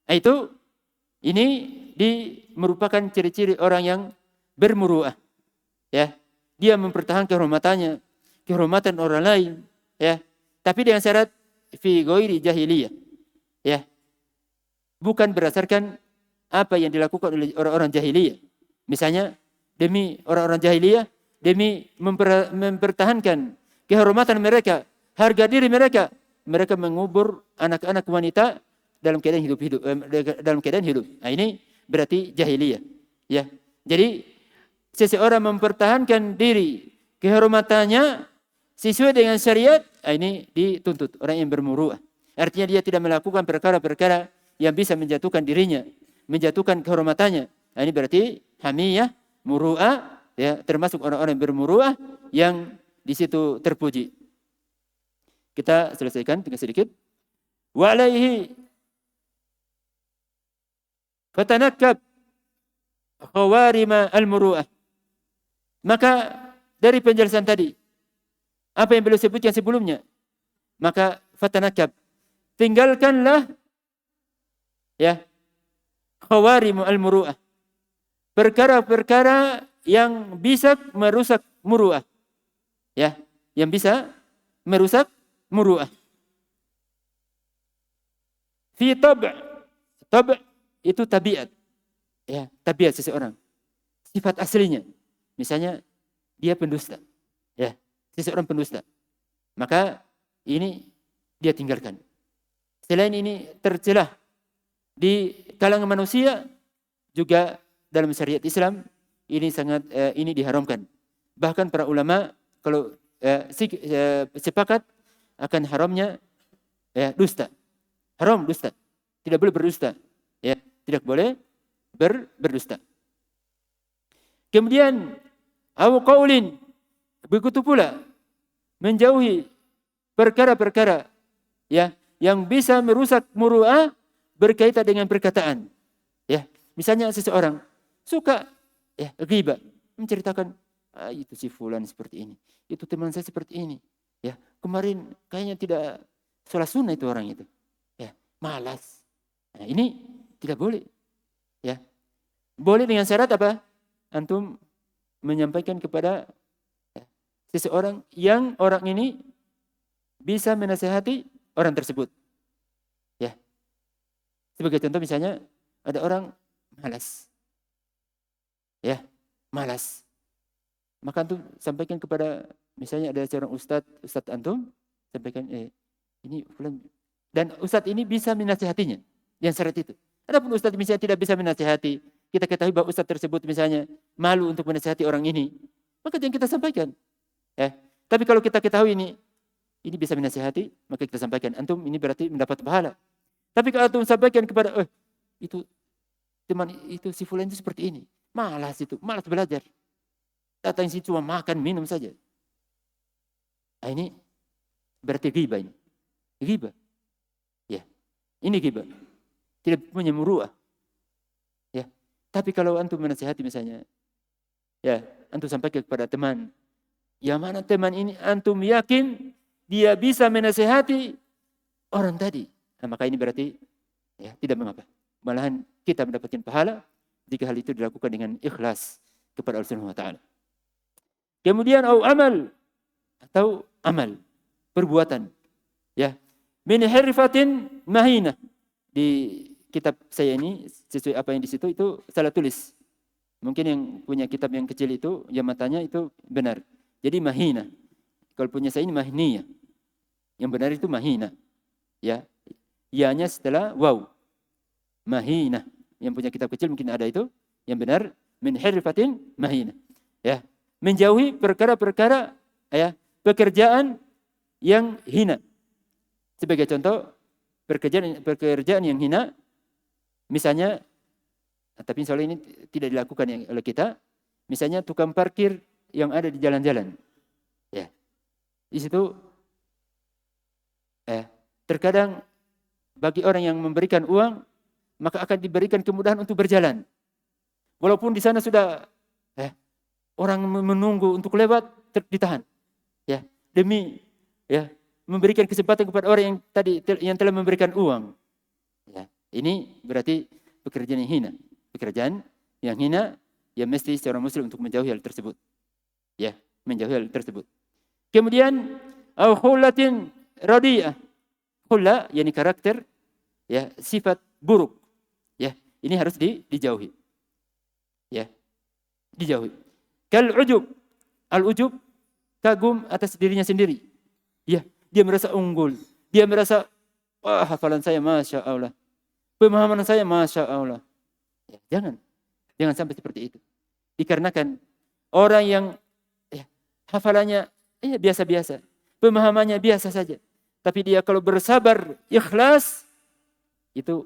Itu ini merupakan ciri-ciri orang yang bermuruah. Ya, dia mempertahankan kehormatannya, kehormatan orang lain, ya. Tapi dengan syarat fi ghairi jahiliyah. Ya. Bukan berdasarkan apa yang dilakukan oleh orang-orang jahiliyah. Misalnya demi orang-orang jahiliyah, demi mempertahankan kehormatan mereka, harga diri mereka, mereka mengubur anak-anak wanita dalam keadaan hidup. Nah, ini berarti jahiliyah. Ya. Jadi seseorang mempertahankan diri kehormatannya sesuai dengan syariat, ini dituntut orang yang bermuruah. Artinya dia tidak melakukan perkara-perkara yang bisa menjatuhkan dirinya, menjatuhkan kehormatannya. Nah, ini berarti hamiyah, muruah, ya, termasuk orang-orang yang bermuruah yang di situ terpuji. Kita selesaikan tinggal sedikit. Wa alaihi fatanakkab khawarima al-muru'ah. Maka dari penjelasan tadi, apa yang beliau sebutkan sebelumnya, maka fatanakkab, tinggalkanlah ya khawarimu al-muru'ah, perkara-perkara yang bisa merusak muru'ah, ya, yang bisa merusak muru'ah. Fi tab' itu tabiat, ya, tabiat seseorang, sifat aslinya. Misalnya dia pendusta, ya, seseorang pendusta, maka ini dia tinggalkan. Selain ini tercelah di kalangan manusia, juga dalam syariat Islam ini sangat ini diharamkan. Bahkan para ulama kalau sepakat akan haramnya dusta, haram dusta, tidak boleh berdusta, ya, tidak boleh berdusta. Kemudian au qaulin, begitu pula menjauhi perkara-perkara ya yang bisa merusak muru'ah berkaitan dengan perkataan. Ya, misalnya seseorang suka ya ghibah, menceritakan itu si fulan seperti ini, itu teman saya seperti ini. Ya, kemarin kayaknya tidak sholat sunnah itu orang itu. Ya, malas. Nah, ini tidak boleh. Ya. Boleh dengan syarat apa? Antum menyampaikan kepada seseorang yang orang ini bisa menasihati orang tersebut. Ya. Sebagai contoh misalnya ada orang malas. Ya, malas. Maka antum sampaikan kepada misalnya ada seorang ustadz antum sampaikan ini fulan, dan ustadz ini bisa menasihatinya yang syarat itu. Adapun ustadz misalnya tidak bisa menasihati, kita ketahui bahwa ustadz tersebut misalnya malu untuk menasihati orang ini, maka jangan kita sampaikan. Ya. Tapi kalau kita ketahui ini bisa menasihati, maka kita sampaikan. Antum ini berarti mendapat pahala. Tapi kalau antum sampaikan kepada itu teman itu si fulan itu seperti ini, malas belajar, datang situ cuma makan minum saja. Nah, ini berarti ghibah ini. Ghibah. Ya. Ini ghibah. Tidak punya muru'ah. Ya. Tapi kalau antum menasihati misalnya, ya, antum sampaikan kepada teman, yang mana teman ini antum yakin dia bisa menasihati orang tadi. Nah, maka ini berarti ya tidak mengapa. Malahan kita mendapatkan pahala jika hal itu dilakukan dengan ikhlas kepada Allah Subhanahu wa taala. Kemudian atau amal, perbuatan. Ya. Min hirfatin mahina. Di kitab saya ini sesuai apa yang di situ itu salah tulis. Mungkin yang punya kitab yang kecil itu yang matanya itu benar. Jadi mahina. Kalau punya saya ini mahniyah. Yang benar itu mahina. Ya. Ianya setelah waw. Mahina. Yang punya kitab kecil mungkin ada itu. Yang benar min hirfatin mahina. Ya. Menjauhi perkara-perkara ya, pekerjaan yang hina. Sebagai contoh, pekerjaan yang hina, misalnya, tapi insya Allah ini tidak dilakukan oleh kita, misalnya tukang parkir yang ada di jalan-jalan. Ya. Di situ, terkadang bagi orang yang memberikan uang, maka akan diberikan kemudahan untuk berjalan. Walaupun di sana sudah orang menunggu untuk lewat, ditahan. Ya, demi ya memberikan kesempatan kepada orang yang telah memberikan uang. Ya, ini berarti pekerjaan yang hina. Pekerjaan yang hina yang mesti seorang muslim untuk menjauhi hal tersebut. Ya, menjauhi hal tersebut. Kemudian khulatin radiyah. Khula yakni karakter ya, sifat buruk. Ya, ini harus dijauhi. Ya. Dijauhi. Kal ujub. Al ujub kagum atas dirinya sendiri. Ya, dia merasa unggul. Dia merasa, wah hafalan saya Masya Allah. Pemahaman saya Masya Allah. Ya, jangan sampai seperti itu. Dikarenakan orang yang hafalannya biasa-biasa. Pemahamannya biasa saja. Tapi dia kalau bersabar, ikhlas, itu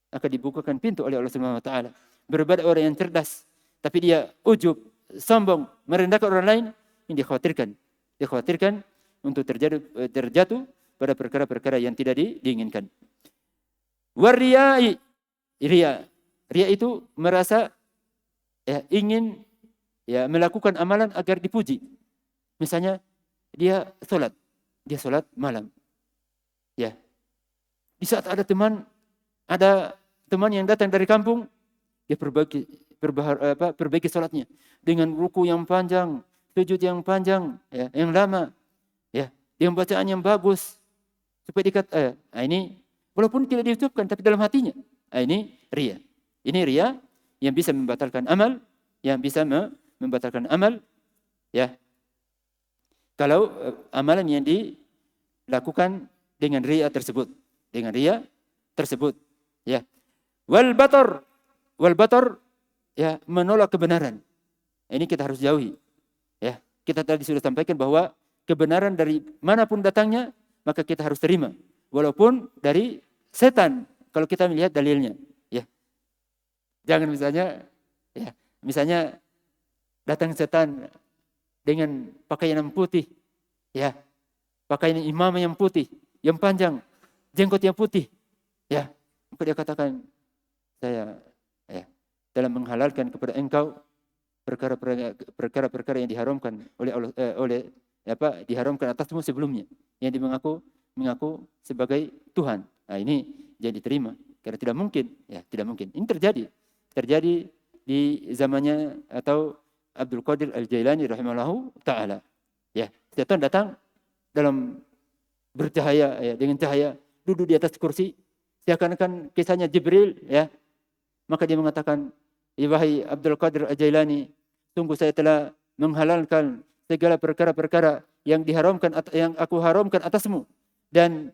akan dibukakan pintu oleh Allah Subhanahu wa taala. Berbeda orang yang cerdas, tapi dia ujub, sombong, merendahkan orang lain, ini dikhawatirkan untuk terjatuh pada perkara-perkara yang tidak diinginkan. Wariyai, ria itu merasa ingin melakukan amalan agar dipuji. Misalnya dia sholat malam. Ya, di saat ada teman yang datang dari kampung, dia perbaiki sholatnya dengan ruku yang panjang, sujud yang panjang, yang lama, dengan bacaan yang bagus, supaya ini walaupun tidak diucapkan tapi dalam hatinya, ini ria. Ini ria yang bisa membatalkan amal, ya. Kalau amalan yang dilakukan dengan ria tersebut, ya. Wal batar, ya, menolak kebenaran. Ini kita harus jauhi. Ya, kita tadi sudah sampaikan bahwa kebenaran dari manapun datangnya, maka kita harus terima. Walaupun dari setan, kalau kita melihat dalilnya. Ya. Jangan misalnya datang setan dengan pakaian yang putih. Ya. Pakaian imam yang putih, yang panjang, jenggot yang putih. Ya. Maka dia katakan, saya dalam menghalalkan kepada engkau perkara-perkara yang diharamkan oleh Allah, diharamkan atasmu sebelumnya, yang mengaku sebagai Tuhan. Nah, ini jadi diterima karena tidak mungkin. Ini terjadi di zamannya atau Abdul Qadir Al-Jailani rahimahullahu taala. Ya, setan datang dalam bercahaya, dengan cahaya, duduk di atas kursi, seakan-akan kisahnya Jibril, ya. Maka dia mengatakan, ya wahai Abdul Qadir Al-Jailani, sungguh saya telah menghalalkan segala perkara-perkara yang aku haramkan atasmu. Dan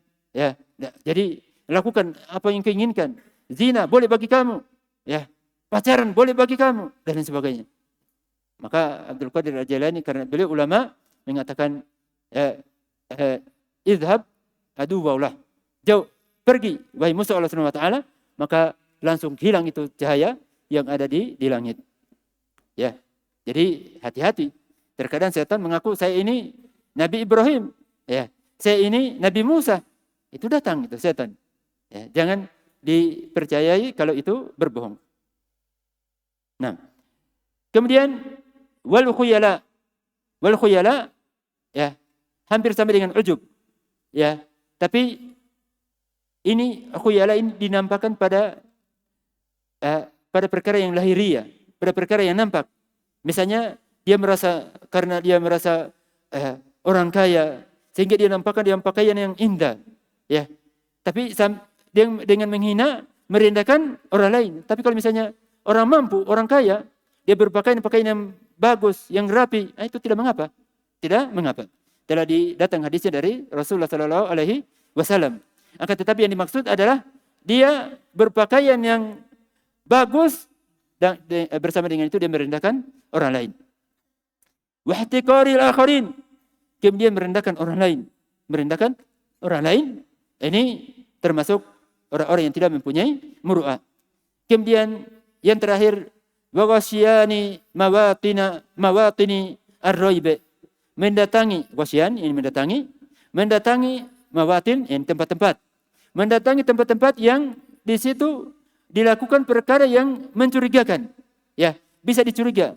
jadi lakukan apa yang kau inginkan. Zina boleh bagi kamu, ya. Pacaran boleh bagi kamu, dan lain sebagainya. Maka Abdul Qadir Al-Jailani karena beliau ulama mengatakan, idhab aduwallah. Jauh, pergi wahai musuh Allah Subhanahu wa taala, maka langsung hilang itu cahaya yang ada di langit. Ya. Jadi hati-hati. Terkadang setan mengaku saya ini Nabi Ibrahim, ya. Saya ini Nabi Musa. Itu datang itu setan. Ya, jangan dipercayai kalau itu berbohong. Nah, kemudian wal khuyala ya hampir sama dengan ujub. Ya, tapi ini khuyala ini dinampakkan pada perkara yang lahiriah, pada perkara yang nampak. Misalnya karena dia merasa orang kaya, sehingga dia nampakkan dia pakaian yang indah, ya. Tapi dia dengan menghina, merendahkan orang lain. Tapi kalau misalnya orang mampu, orang kaya, dia berpakaian yang bagus, yang rapi, itu tidak mengapa. Tidak mengapa. Telah datang hadisnya dari Rasulullah Sallallahu Alaihi Wasallam. Akan tetapi yang dimaksud adalah dia berpakaian yang bagus dan bersama dengan itu dia merendahkan orang lain. Wahtiqaril akharin, kemudian merendahkan orang lain. Merendahkan orang lain, ini termasuk orang-orang yang tidak mempunyai muru'ah. Kemudian yang terakhir, waghasiyani mawatini ar-raib, mendatangi ghasyan, ini mendatangi mawatin, ini tempat-tempat. Mendatangi tempat-tempat yang di situ dilakukan perkara yang mencurigakan. Ya, bisa dicuriga.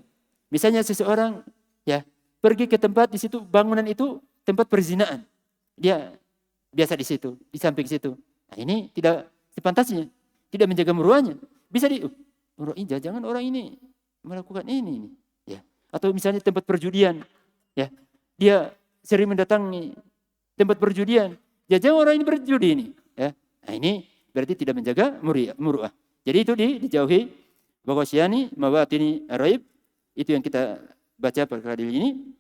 Misalnya seseorang ya pergi ke tempat di situ, bangunan itu tempat perzinaan. Dia biasa di situ, di samping situ. Nah, ini tidak sepantasnya, tidak menjaga muruahnya. Bisa jangan orang ini melakukan ini. Ya. Atau misalnya tempat perjudian, ya. Dia sering mendatangi tempat perjudian. Jangan orang ini berjudi ini, ya. Nah, ini berarti tidak menjaga muruah. Jadi itu dijauhi. Waghasiyani mawatini ar-raib, itu yang kita baca perkara ini.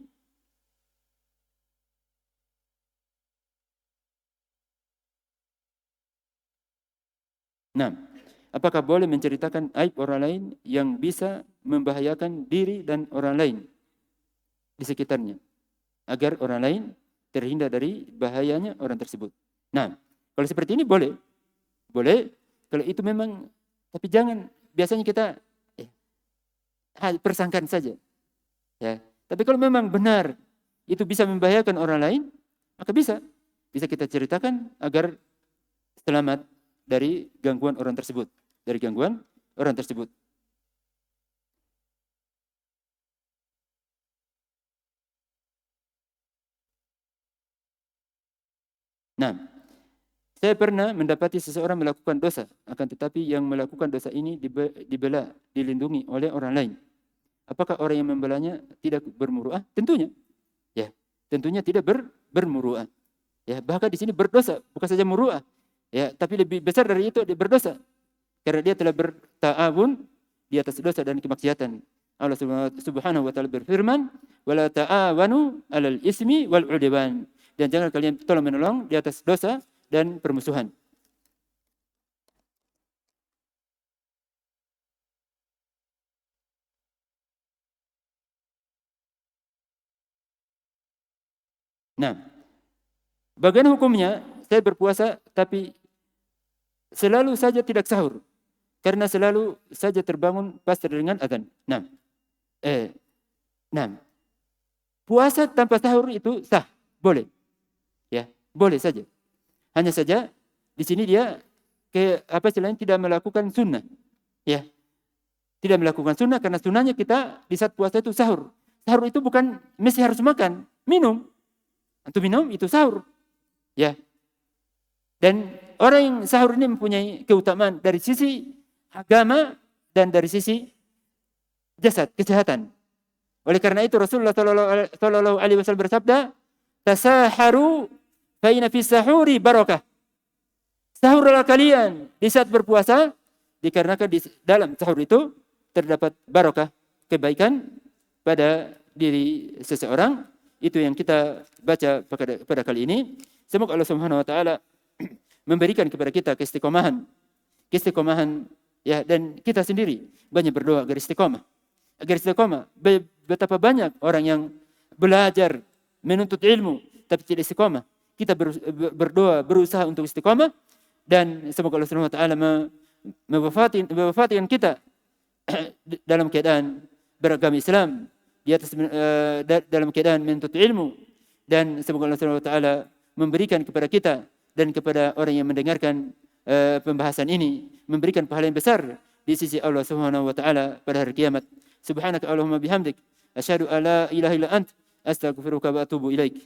Nah, apakah boleh menceritakan aib orang lain yang bisa membahayakan diri dan orang lain di sekitarnya, agar orang lain terhindar dari bahayanya orang tersebut? Nah, kalau seperti ini boleh. Kalau itu memang, tapi jangan, biasanya kita persangkaan saja. Ya, tapi kalau memang benar itu bisa membahayakan orang lain, maka bisa kita ceritakan agar selamat dari gangguan orang tersebut, Nah, saya pernah mendapati seseorang melakukan dosa, akan tetapi yang melakukan dosa ini dibela, dilindungi oleh orang lain. Apakah orang yang membelanya tidak bermuruah? Tentunya. Ya, tentunya tidak bermuruah. Ya, bahkan di sini berdosa, bukan saja muruah. Ya, tapi lebih besar dari itu dia berdosa. Karena dia telah berta'awun di atas dosa dan kemaksiatan. Allah Subhanahu wa taala berfirman, "Wala ta'awanu 'alal ismi wal 'udwan." Dan jangan kalian tolong menolong di atas dosa dan permusuhan. Nah, bagian hukumnya saya berpuasa tapi selalu saja tidak sahur karena selalu saja terbangun pas terdengar azan. Nah, puasa tanpa sahur itu sah, boleh, ya, boleh saja. Hanya saja di sini dia selain tidak melakukan sunnah, ya, tidak melakukan sunnah karena sunnahnya kita di saat puasa itu sahur. Sahur itu bukan mesti harus makan, minum. Untuk minum itu sahur, ya. Dan orang yang sahur ini mempunyai keutamaan dari sisi agama dan dari sisi jasad, kesehatan. Oleh karena itu Rasulullah Sallallahu Alaihi Wasallam bersabda, "Tasaharu, fa inna fi sahuri barakah." Sahurlah kalian di saat berpuasa, dikarenakan di dalam sahur itu terdapat barakah, kebaikan pada diri seseorang. Itu yang kita baca pada kali ini. Semoga Allah Subhanahu wa taala memberikan kepada kita keistiqomahan ya, dan kita sendiri banyak berdoa agar istiqomah. Betapa banyak orang yang belajar menuntut ilmu tapi tidak istiqomah. Kita berdoa, berusaha untuk istiqomah, dan semoga Allah Subhanahu wa taala mewafatkan kita dalam keadaan beragama Islam, di atas dalam keadaan menuntut ilmu, dan semoga Allah Subhanahu wa taala memberikan kepada kita dan kepada orang yang mendengarkan pembahasan ini, memberikan pahala yang besar di sisi Allah Subhanahu wa taala pada hari kiamat. Subhanaka Allahumma bihamdik asyhadu an la ilaha illa ant astaghfiruka wa atubu ilaik.